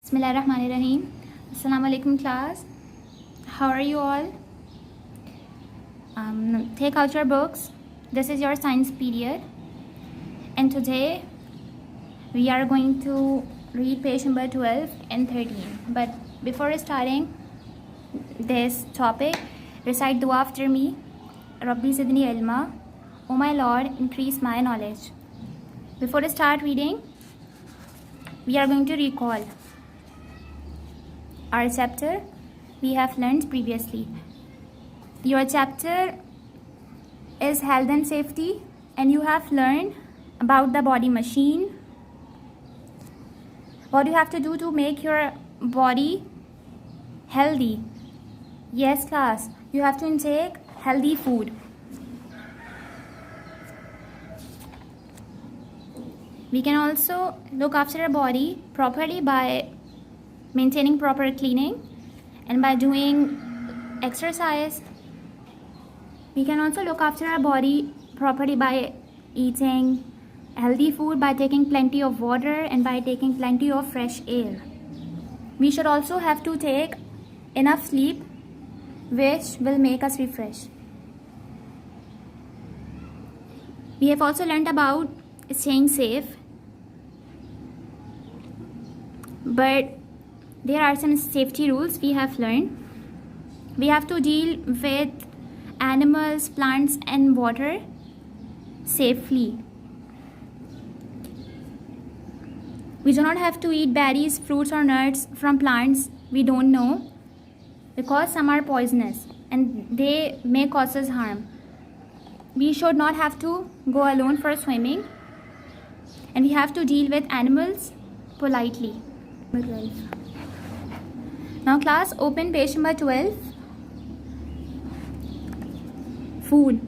Bismillahirrahmanirrahim. Assalamu alaikum class. How are you all? Take out your books. This is your science period. And today we are going to read page number 12 and 13. But before starting this topic, recite dua after me. Rabbi zidni ilma. O my Lord, increase my knowledge. Before I start reading, we are going to recall our chapter we have learned previously. Your chapter is health and safety, and you have learned about the body machine. What you have to do to make your body healthy. Yes class, you have to intake healthy food. We can also look after our body properly by maintaining proper cleaning and by doing exercise. We can also look after our body properly by eating healthy food, by taking plenty of water, and by taking plenty of fresh air. We should also have to take enough sleep, which will make us refresh. We have also learned about staying safe, but there are some safety rules we have learned. We have to deal with animals, plants, and water safely. We do not have to eat berries, fruits, or nuts from plants we don't know, because some are poisonous and they may cause us harm. We should not have to go alone for swimming, and we have to deal with animals politely. Now class, open page number 12. Food.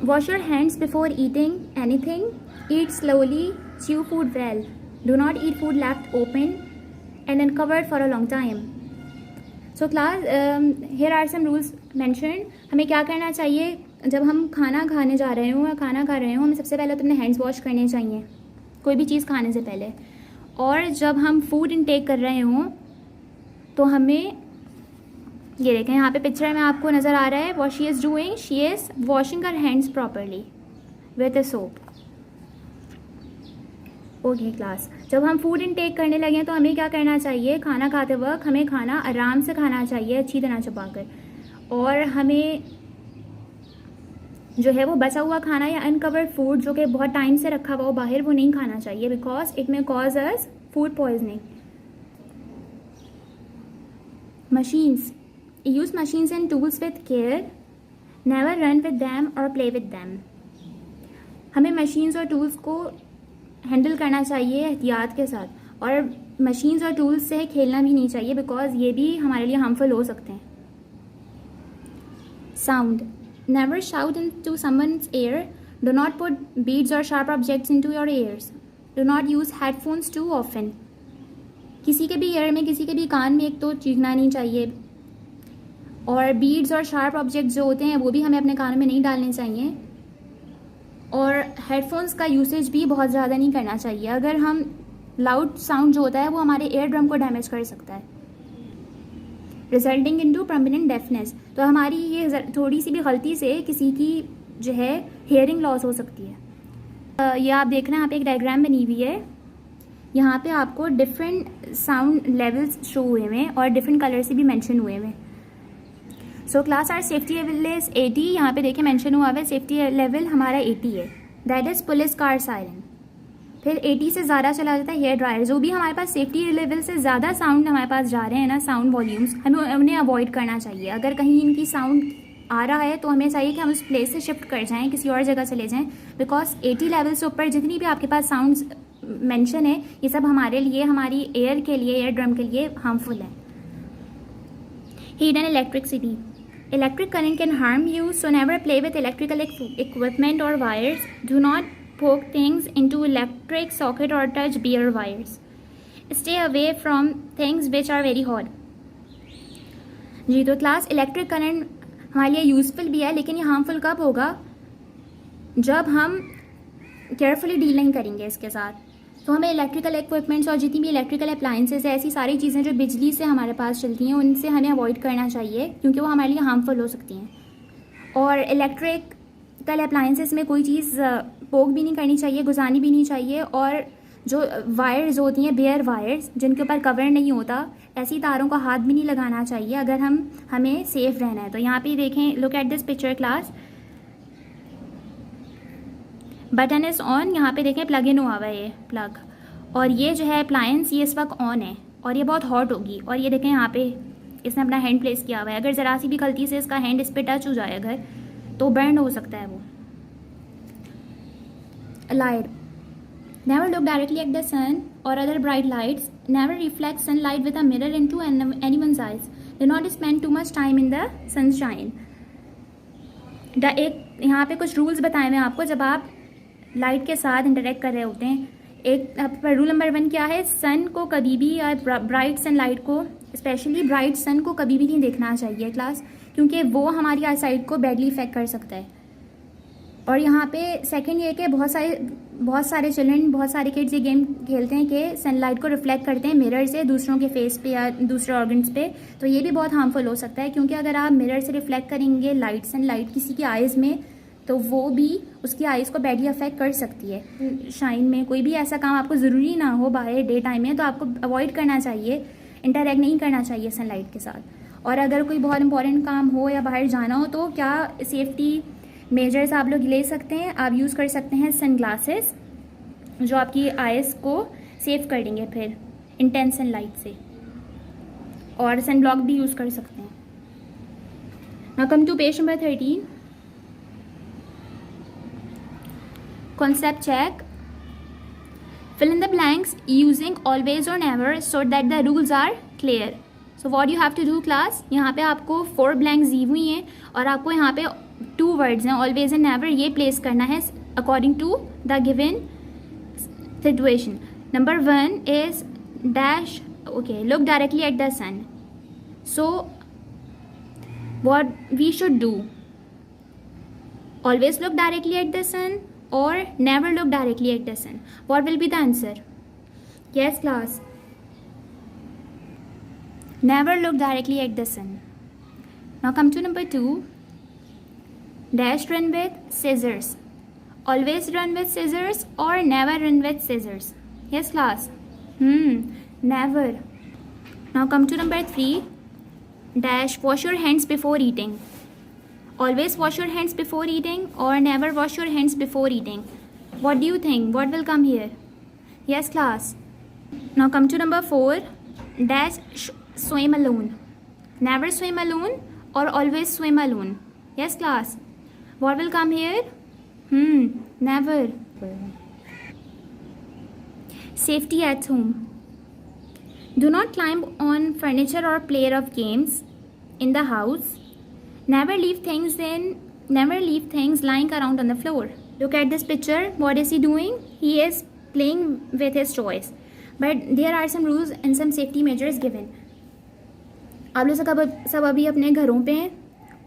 Wash your hands before eating anything. Eat slowly. Chew food well. Do not eat food left open and uncovered for a long time. So class, here are some rules mentioned. हमें क्या करना चाहिए जब हम खाना खाने जा रहे हो या खाना खा रहे हो? हमें सबसे पहले तो अपने हैंड्स वॉश करने चाहिए कोई भी चीज़ खाने से पहले. और जब हम फूड इनटेक कर रहे हों तो हमें, ये देखें यहाँ पे पिक्चर में आपको नज़र आ रहा है, what she is doing, she is washing her hands properly with a soap. Okay class, जब हम फूड इनटेक करने लगे तो हमें क्या करना चाहिए? खाना खाते वक्त हमें खाना आराम से खाना चाहिए, अच्छी तरह छुपाकर. और हमें जो है वो बचा हुआ खाना या अनकवर्ड फूड जो कि बहुत टाइम से रखा हुआ हो बाहर, वो नहीं खाना चाहिए, because it may cause us food poisoning. Machines. Use machines and tools with care. Never run with them और प्ले विद दैम. हमें मशीन्स और टूल्स को हैंडल करना चाहिए एहतियात के साथ, और मशीन्स और टूल्स से खेलना भी नहीं चाहिए, बिकॉज ये भी हमारे लिए हार्मफुल हो सकते हैं. Sound. Never shout into someone's ear. Do not put beads or sharp objects into your ears. Do not use headphones too often. किसी के भी ईयर में, किसी के भी कान में एक तो चीखना नहीं चाहिए. और बीड्स और शार्प ऑब्जेक्ट्स जो होते हैं वो भी हमें अपने कानों में नहीं डालने चाहिए. और हेडफोन्स का यूसेज भी बहुत ज़्यादा नहीं करना चाहिए. अगर हम लाउड साउंड जो होता है वो हमारे एयर ड्रम को डैमेज कर सकता है, रिजल्टिंग इनटू परमानेंट डेफनेस. तो हमारी ये थोड़ी सी भी गलती से किसी की जो है हेयरिंग लॉस हो सकती है. ये आप देख रहे हैं, यहाँ पे एक डायग्राम बनी हुई है. यहाँ पे आपको डिफरेंट साउंड लेवल्स शो हुए हैं और डिफरेंट कलर से भी मेंशन हुए हैं. So class R safety level is 80. यहाँ पे देखिए मेंशन हुआ है सेफ्टी लेवल हमारा 80 है. That is police car siren. फिर 80 से ज़्यादा चला जाता है हेयर ड्रायर. जो भी हमारे पास सेफ्टी लेवल से ज़्यादा साउंड हमारे पास जा रहे हैं ना, साउंड वॉल्यूम्स, हमें उन्हें अवॉइड करना चाहिए. अगर कहीं इनकी साउंड आ रहा है तो हमें चाहिए कि हम उस प्लेस से शिफ्ट कर जाएं, किसी और जगह चले जाएं, बिकॉज 80 लेवल से ऊपर जितनी भी आपके पास साउंड्स मेंशन है ये सब हमारे लिए, हमारी एयर के लिए, एयर ड्रम के लिए हार्मफुल है. Heat and electricity. Electric current can harm you, so never play with electrical equipment और wires. Do not poke things into electric socket or touch bare wires. Stay away from things which are very hot. जी, तो class electric current हमारे लिए useful भी है, लेकिन ये harmful कब होगा? जब हम केयरफुली डील नहीं करेंगे इसके साथ. तो हमें इलेक्ट्रिकल इक्विपमेंट्स और जितनी भी इलेक्ट्रिकल अप्लाइंसेस है, ऐसी सारी चीज़ें जो बिजली से हमारे पास चलती हैं, उनसे हमें अवॉइड करना चाहिए क्योंकि वो हमारे लिए हार्मफुल हो सकती हैं। और इलेक्ट्रिकल अप्लाइंसेस में कोई चीज़ पोक भी नहीं करनी चाहिए, गुजारनी भी नहीं चाहिए। और जो वायर्स होती हैं, बेयर वायर्स जिनके ऊपर कवर नहीं होता, ऐसी तारों को हाथ भी नहीं लगाना चाहिए अगर हमें सेफ रहना है। तो यहाँ पे देखें, look at this picture class, button is on. यहाँ पे देखें प्लग इन हुआ हुआ है ये प्लग, और ये जो है अप्लायंस ये इस वक्त ऑन है और ये बहुत हॉट होगी। और ये देखें यहाँ पे इसने अपना हैंड प्लेस किया हुआ है, अगर ज़रा सी भी गलती से इसका हैंड इस पर टच हो जाए अगर, तो बर्न हो सकता है वो। Light, never look directly at the sun और other bright lights, never reflect sunlight with a mirror into anyone's eyes, do not spend too much time in the sunshine. एक यहाँ पे कुछ रूल्स बताए हुए आपको जब आप लाइट के साथ इंटरेक्ट कर रहे होते हैं। एक रूल नंबर 1 क्या है, सन को कभी भी या ब्राइट सनलाइट को, स्पेशली ब्राइट सन को कभी भी नहीं देखना चाहिए क्लास, क्योंकि वो हमारी आई साइट को बैडली इफेक्ट कर सकता है। और यहाँ पे सेकंड ये कि बहुत सारे चिल्ड्रन, बहुत सारे किड्स ये गेम खेलते हैं कि सनलाइट को रिफ्लेक्ट करते हैं मिरर से दूसरों के फेस पे या दूसरे ऑर्गन्स पे, तो ये भी बहुत हार्मफुल हो सकता है क्योंकि अगर आप मिरर से रिफ्लेक्ट करेंगे सनलाइट किसी की आइज़ में, तो वो भी उसकी आइज़ को बैडली अफेक्ट कर सकती है। शाइन में कोई भी ऐसा काम आपको ज़रूरी ना हो बाहर डे टाइम में, तो आपको अवॉइड करना चाहिए, इंटरेक्ट नहीं करना चाहिए सनलाइट के साथ। और अगर कोई बहुत इंपॉर्टेंट काम हो या बाहर जाना हो तो क्या सेफ्टी मेजर्स आप लोग ले सकते हैं, आप यूज़ कर सकते हैं सन ग्लासेस जो आपकी आइज़ को सेव कर देंगे फिर इंटेंस सनलाइट से, और सन ब्लॉक भी यूज़ कर सकते हैं। Now come to page number 13, concept check. Fill in the blanks using always or never so that the rules are clear. So what you have to do class, यहाँ पे आपको 4 blanks दी हुई हैं और आपको यहाँ पे 2 words हैं always and never, ये place करना है according to the given situation. Number 1 is dash, okay, look directly at the sun. So what we should do, always look directly at the sun or never look directly at the sun. What will be the answer? Yes class, never look directly at the sun. Now come to number 2, dash run with scissors, always run with scissors or never run with scissors. Yes class, never. Now come to number 3, dash wash your hands before eating, always wash your hands before eating or never wash your hands before eating. What do you think? What will come here? Yes class. Now come to number 4, dash swim alone, never swim alone or always swim alone. Yes class. What will come here? Never. Safety at home, do not climb on furniture or play rough games in the house, never leave things lying around on the floor. Look at this picture, what is he doing? He is playing with his toys, but there are some rules and some safety measures given. आप लोग सब अभी अपने घरों पे हैं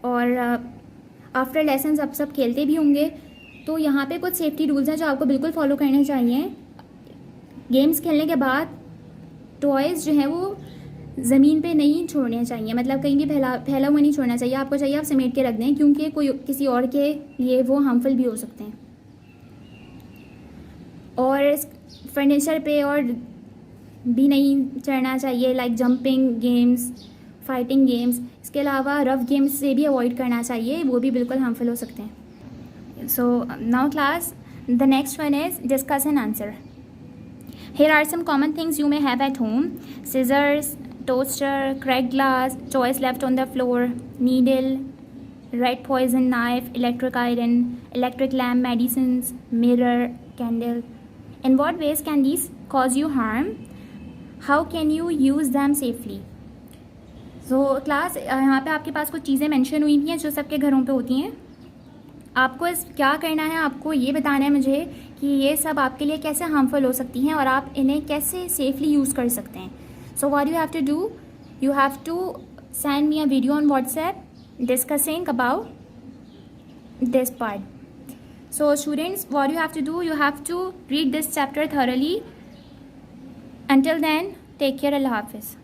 और after lesson आप सब खेलते भी होंगे, तो यहाँ पे कुछ सेफ्टी रूल्स हैं जो आपको बिल्कुल फॉलो करने चाहिए। गेम्स खेलने के बाद टॉयज़ जो हैं वो ज़मीन पे नहीं छोड़ने चाहिए, मतलब कहीं भी फैला हुआ नहीं छोड़ना चाहिए। आपको चाहिए आप समेट के रख दें क्योंकि कोई किसी और के लिए वो हार्मफुल भी हो सकते हैं। और फर्नीचर पे और भी नहीं चढ़ना चाहिए, like jumping games, fighting games. इसके अलावा रफ गेम्स से भी अवॉइड करना चाहिए, वो भी बिल्कुल हार्मफुल हो सकते हैं। So now class, the next one is discuss and answer. Here are some common things you may have at home: scissors, toaster, cracked glass, toys left on the floor, needle, rat poison knife, electric iron, electric lamp, medicines, mirror, candle. In what ways can these cause you harm? How can you use them safely? So class, यहाँ पे आपके पास कुछ चीज़ें mention हुई हैं जो सबके घरों पे होती हैं। आपको क्या करना है, आपको ये बताना है मुझे कि ये सब आपके लिए कैसे हार्मफुल हो सकती हैं और आप इन्हें कैसे सेफली यूज़ कर सकते हैं। So what you have to do, you have to send me a video on WhatsApp discussing about this part. So students, what you have to do, you have to read this chapter thoroughly Until then, take care. Allah Hafiz.